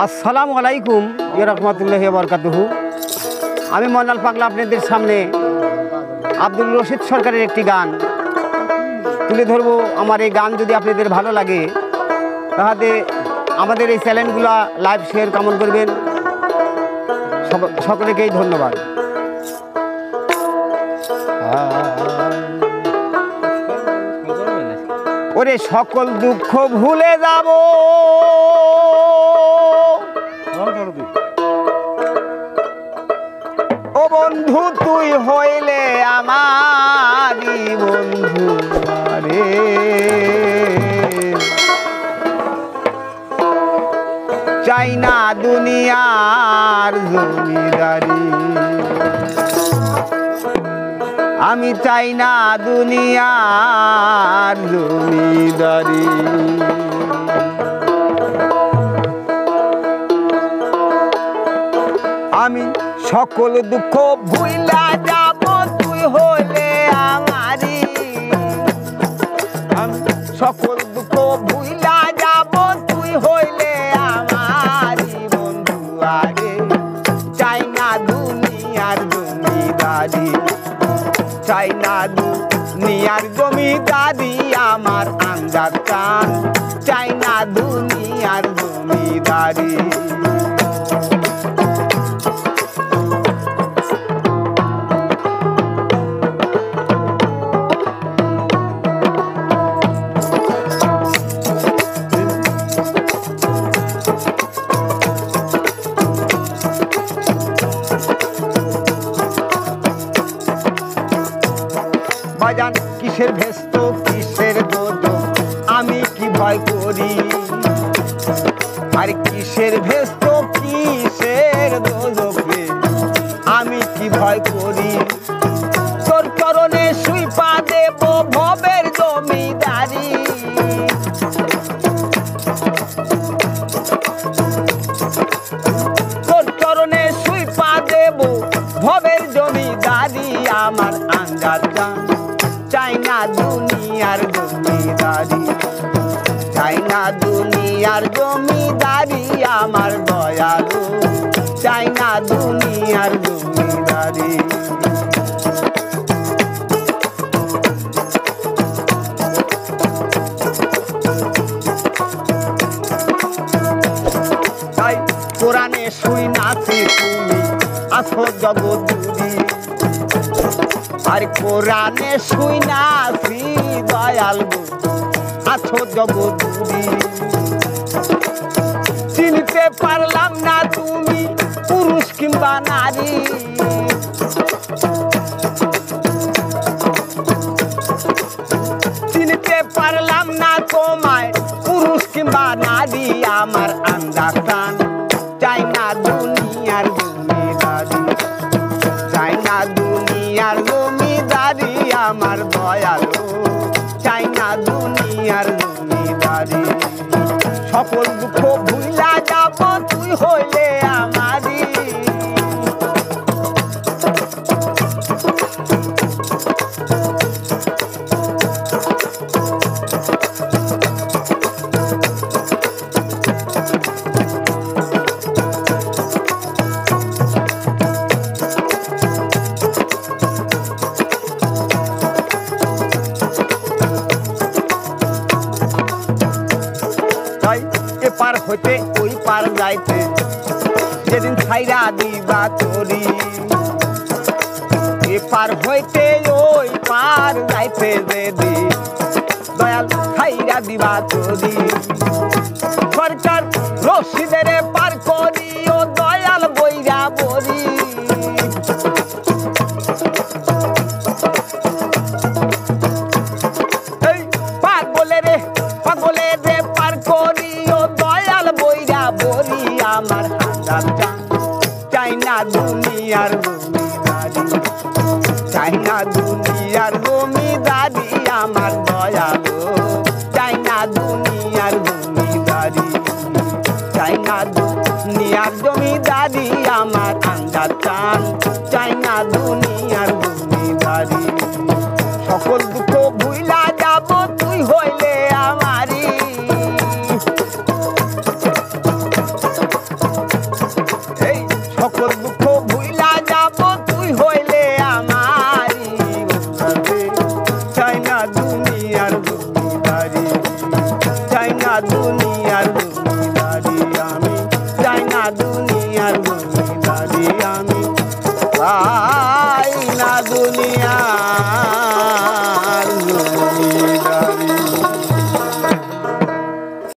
আসসালামু আলাইকুম ওয়া রাহমাতুল্লাহি ওয়া বারাকাতুহু। আমি মন্নাল পাগলা আপনাদের সামনে আব্দুল রশিদ সরকারের একটি গান তুলে ধরবো। আমার এই গান যদি আপনাদের ভালো লাগে তাহলে আমাদের এই চ্যানেলগুলো লাইভ শেয়ার কমেন্ট করবেন। সকলকেই ধন্যবাদ। ওরে সকল দুঃখ ভুলে যাব ও বন্ধু, তুই হইলে আমারি বন্ধু রে। চাই না দুনিয়ার জমিদারি, আমি চাই না দুনিয়ার জমিদারি। আমি সকল দুঃখ ভুইলা যাব তুই হইলে আমারি। আমি সকল দুঃখ ভুইলা যাব তুই হইলে আমারি বন্ধু আরে। চাই না দুনিয়ার জমিদারি, চাই না দুনিয়ার জমিদারি আমার আন্দার চান। চাই না দুনিয়ার জমিদারি। বাজান কিসের ভেস্ত কিসের দোদ, আমি কি ভয় করি। আর কিসের ভেস্ত কিসের দোদকে আমি কি ভয় করি। তোর চরণে শুইপা দেব ভবের জমিদারি। তোর চরণে শুইপা দেব ভবের জমিদারি আমার আন্দাজ চান। চাই না দুনিয়ার জমিদারি, চাই না দুনিয়ার জমিদারি আমার দয়ালু। চাই না দুনিয়ার জমিদারি। তাই কোরআনে শুই নাছি তুমি আছো জগৎজুড়ি। আর কোরআনে শুই নাছি দয়াল গো আছো জগৎজুড়ি। চিনতে পারলাম না তুমি পুরুষ কিংবা নারী। চিনতে পারলাম না তোমায় পুরুষ কিংবা নারী আমার আন্দাজ চান। চাই না দুনিয়ার জমিদারি, চাই না দুনিয়ার জমিদারি আমার দয়ালু। চাই না দুনিয়ার জমিদারি। সকল দুঃখ ভুইলা যাব তুই হইলে আমারি। এপার হইতে ওই পার যাইতে যেদিন ছাইরা দিবা তোরি। এপার হইতে ওই পার যাইতে যেদিন দয়াল ছাইরা দিবা তোরি। সরকার রশিদের পার করি ও দয়াল বইরা বরি। এই পাগলের রে পার করি ও দয়াল বইরা বরি আমার আন্দাজ চান। চাই না দুনিয়ার জমিদারি, চাই না দুনিয়ার জমিদারি আমার দয়ালু। চাই না দুনিয়ার জমিদারি, চাই না দুনিয়ার জমিদারি আমার আন্দাজ চান। চাই না দুনিয়ার জমিদারি। সকল দুঃখ ভুইলা যাব তুই হইলে আমারি। ফাগুনি